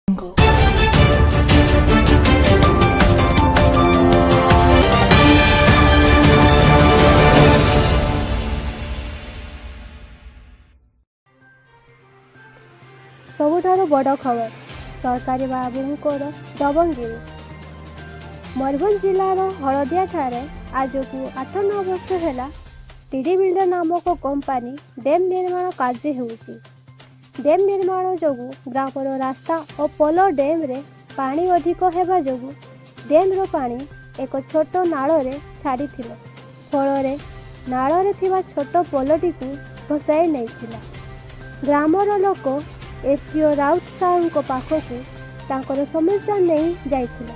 सबुठारु बड़ खबर सरकारी बाबूंकर दबंगिरी। मयूरभंज जिलार हलदिया ठारे आज को 8-9 वर्ष है टीडी बिल्डर नामक कंपानी डैम निर्माण कार्य होउछि। डैम निर्माण जोगु ग्रामर रास्ता और पोल डैम रे पानी अधिक हेबा जोगु डैम रो पानी एक छोट नाल रे छाड़ी थिले। फल नाल रे थिबा छोट पोलटी को भसाई नैथिला। ग्रामर लोक एसडीओ राउत साहू पाखकू तांकर समस्या नहीं जाइथिला,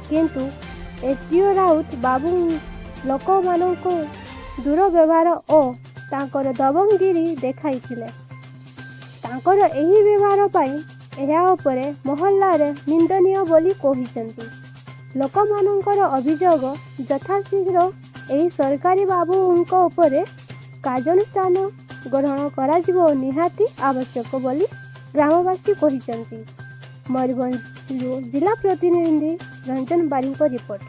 किंतु एसडीओ राउत बाबू लोक मानक दुर्व्यवहार और तांकर दबंगिरी देखाइथिले। तांकर एही व्यवहार पई एहा उपरे मोहल्ला रे निंदनीय बोली कहिसंती। लोक मानकर अभियोग यथाशीघ्र एही सरकारी बाबूंक उपरे कार्यानुष्ठान ग्रहण कराजिबो निहाती आवश्यक बोली ग्रामवासी कहिसंती। मयूरभंज जिला प्रतिनिधि रंजन बारी को रिपोर्ट।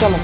चलो